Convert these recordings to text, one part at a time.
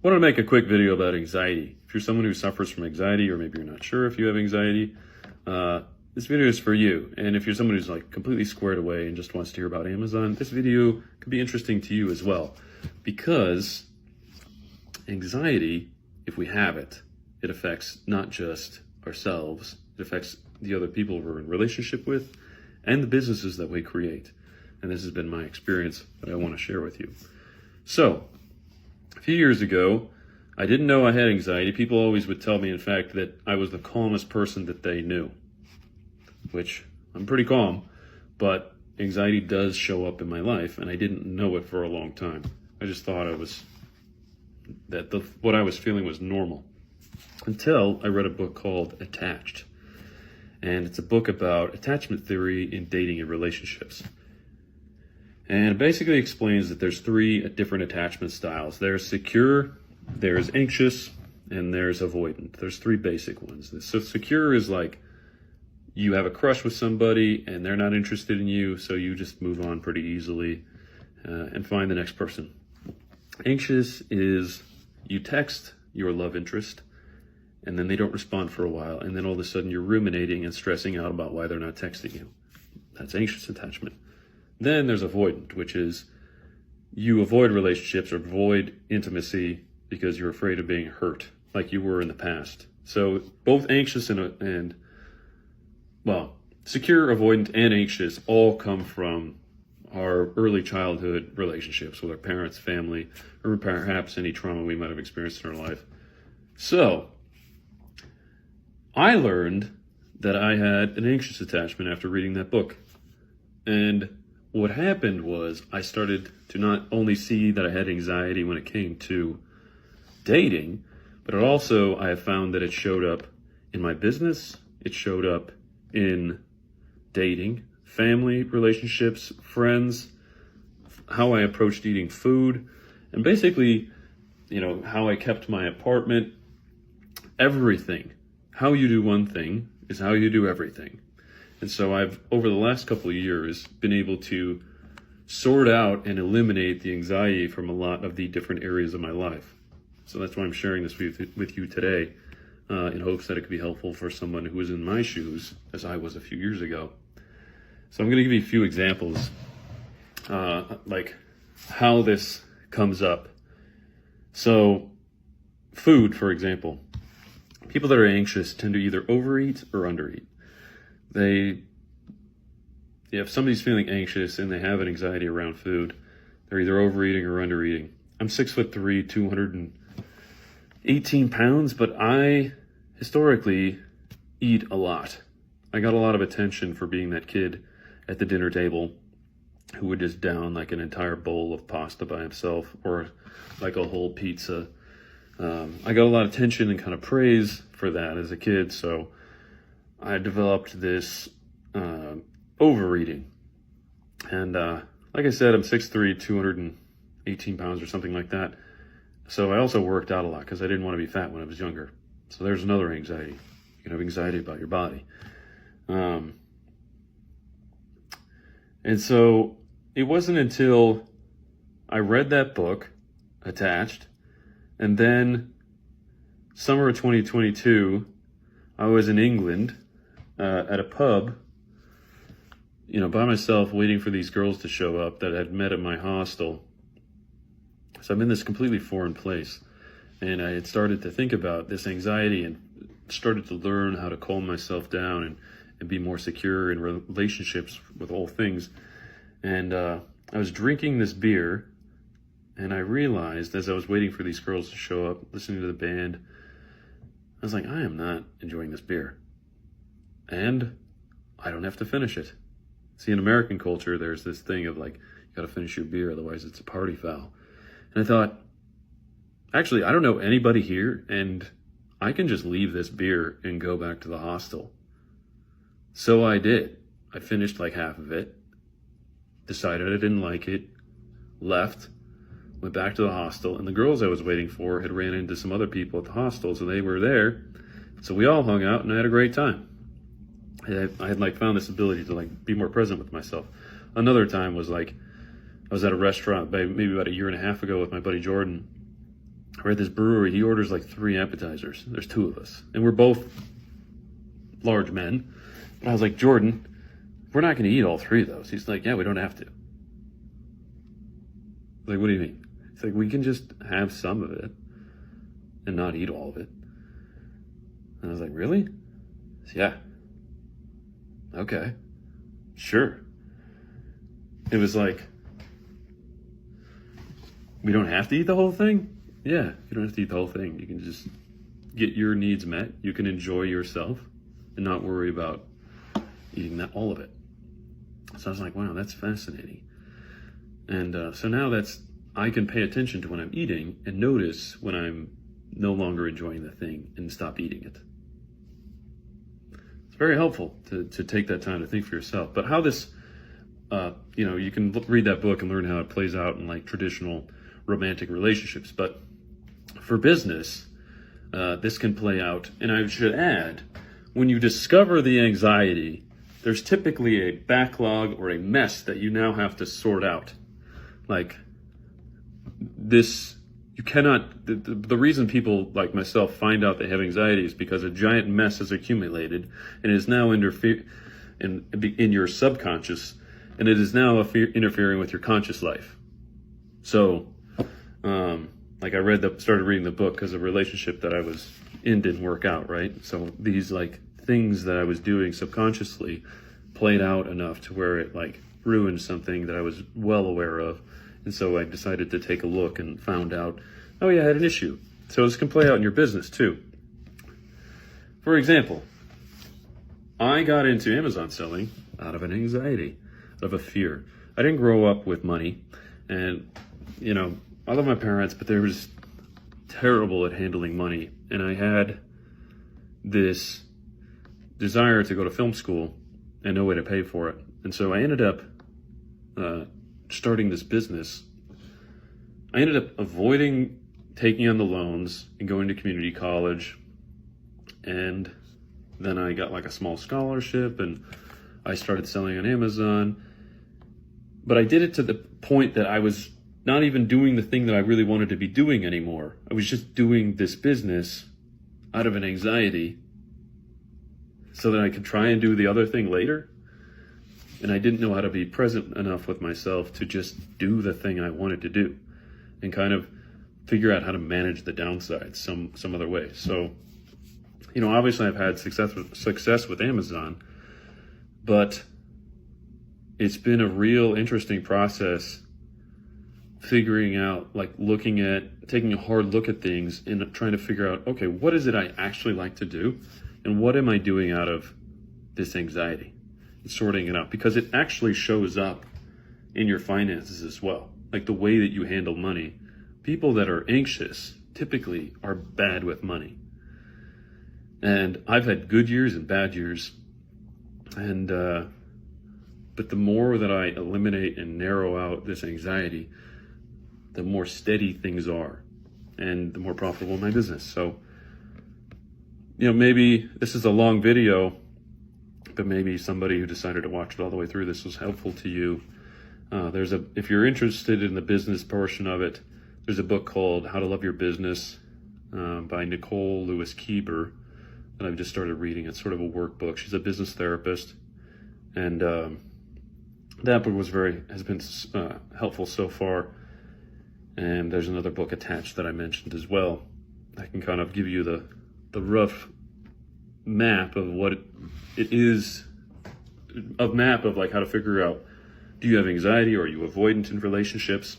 want to make a quick video about anxiety. If you're someone who suffers from anxiety, or maybe you're not sure if you have anxiety, this video is for you. And if you're someone who's like completely squared away and just wants to hear about Amazon, this video could be interesting to you as well. Because anxiety, if we have it, it affects not just ourselves, it affects the other people we're in relationship with and the businesses that we create. And this has been my experience that I want to share with you. So, a few years ago, I didn't know I had anxiety. People always would tell me, in fact, that I was the calmest person that they knew, which I'm pretty calm, but anxiety does show up in my life, and I didn't know it for a long time. I just thought what I was feeling was normal, until I read a book called Attached. And it's a book about attachment theory in dating and relationships. And it basically explains that there's three different attachment styles. There's secure, there's anxious, and there's avoidant. There's three basic ones. So secure is like you have a crush with somebody and they're not interested in you, so you just move on pretty easily and find the next person. Anxious is you text your love interest and then they don't respond for a while, and then all of a sudden you're ruminating and stressing out about why they're not texting you. That's anxious attachment. Then there's avoidant, which is you avoid relationships or avoid intimacy because you're afraid of being hurt, like you were in the past. So both anxious and secure, avoidant, and anxious all come from our early childhood relationships with our parents, family, or perhaps any trauma we might have experienced in our life. So I learned that I had an anxious attachment after reading that book. And what happened was I started to not only see that I had anxiety when it came to dating, but I have found that it showed up in my business, it showed up in dating, family relationships, friends, how I approached eating food, and basically, how I kept my apartment, everything. How you do one thing is how you do everything. And so I've, over the last couple of years, been able to sort out and eliminate the anxiety from a lot of the different areas of my life. So that's why I'm sharing this with you today, in hopes that it could be helpful for someone who was in my shoes, as I was a few years ago. So I'm going to give you a few examples, like how this comes up. So food, for example. People that are anxious tend to either overeat or undereat. If somebody's feeling anxious and they have an anxiety around food, they're either overeating or undereating. I'm 6'3", 218 pounds, but I historically eat a lot. I got a lot of attention for being that kid at the dinner table who would just down like an entire bowl of pasta by himself, or like a whole pizza. I got a lot of attention and kind of praise for that as a kid, so I developed this overeating. And like I said, I'm 6'3", 218 pounds or something like that. So I also worked out a lot because I didn't want to be fat when I was younger. So there's another anxiety. You can have anxiety about your body. And so it wasn't until I read that book, Attached, and then summer of 2022, I was in England at a pub, by myself, waiting for these girls to show up that I had met at my hostel. So I'm in this completely foreign place, and I had started to think about this anxiety and started to learn how to calm myself down and be more secure in relationships with all things. And I was drinking this beer, and I realized as I was waiting for these girls to show up, listening to the band, I was like, I am not enjoying this beer. And I don't have to finish it. See, in American culture, there's this thing of like, you gotta finish your beer, otherwise it's a party foul. And I thought, actually, I don't know anybody here, and I can just leave this beer and go back to the hostel. So I did. I finished like half of it, decided I didn't like it, left, went back to the hostel, and the girls I was waiting for had ran into some other people at the hostel, so they were there. So we all hung out, and I had a great time. I had found this ability to be more present with myself. Another time was I was at a restaurant maybe about a year and a half ago with my buddy Jordan, we're at this brewery. He orders like 3 appetizers. There's 2 of us, and we're both large men. And I was like, Jordan, we're not going to eat all 3 of those. He's like, yeah, we don't have to. I was like, what do you mean? He's like, we can just have some of it and not eat all of it. And I was like, really? Said, yeah. Okay. Sure. It was like, we don't have to eat the whole thing? Yeah, you don't have to eat the whole thing. You can just get your needs met. You can enjoy yourself and not worry about eating all of it. So I was like, wow, that's fascinating. And so now I can pay attention to when I'm eating and notice when I'm no longer enjoying the thing and stop eating it. It's very helpful to take that time to think for yourself. But how this, you can read that book and learn how it plays out in like traditional romantic relationships. But for business, this can play out. And I should add, when you discover the anxiety, there's typically a backlog or a mess that you now have to sort out. Like this, you cannot, the reason people like myself find out they have anxiety is because a giant mess has accumulated and is now in your subconscious, and it is now interfering with your conscious life. So, like I started reading the book because the relationship that I was in didn't work out, right? So these like things that I was doing subconsciously played out enough to where it like ruined something that I was well aware of. And so I decided to take a look and found out, oh yeah, I had an issue. So this can play out in your business too. For example, I got into Amazon selling out of an anxiety, out of a fear. I didn't grow up with money, and I love my parents, but they were just terrible at handling money. And I had this desire to go to film school and no way to pay for it. And so I ended up starting this business. I ended up avoiding taking on the loans and going to community college. And then I got like a small scholarship and I started selling on Amazon. But I did it to the point that I was not even doing the thing that I really wanted to be doing anymore. I was just doing this business out of an anxiety so that I could try and do the other thing later. And I didn't know how to be present enough with myself to just do the thing I wanted to do and kind of figure out how to manage the downsides some other way. So, obviously I've had success with Amazon, but it's been a real interesting process figuring out, like taking a hard look at things and trying to figure out, okay, what is it I actually like to do? And what am I doing out of this anxiety? And sorting it out, because it actually shows up in your finances as well. Like the way that you handle money. People that are anxious typically are bad with money. And I've had good years and bad years. And, but the more that I eliminate and narrow out this anxiety, the more steady things are and the more profitable my business. So, maybe this is a long video, but maybe somebody who decided to watch it all the way through this was helpful to you. If you're interested in the business portion of it, there's a book called How to Love Your Business by Nicole Lewis Keeber that I've just started reading. It's sort of a workbook. She's a business therapist, and that book has been helpful so far. And there's another book attached that I mentioned as well. I can kind of give you the rough map of what it is, a map of like how to figure out, do you have anxiety or are you avoidant in relationships?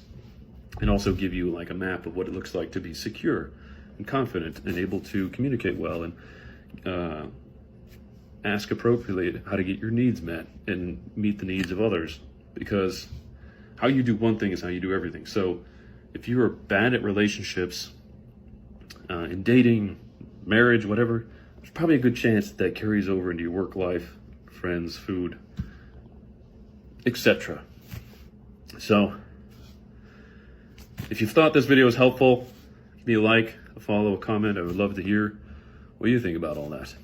And also give you like a map of what it looks like to be secure and confident and able to communicate well and ask appropriately how to get your needs met and meet the needs of others. Because how you do one thing is how you do everything. So if you are bad at relationships, in dating, marriage, whatever, there's probably a good chance that carries over into your work life, friends, food, etc. So, if you thought this video was helpful, give me a like, a follow, a comment. I would love to hear what you think about all that.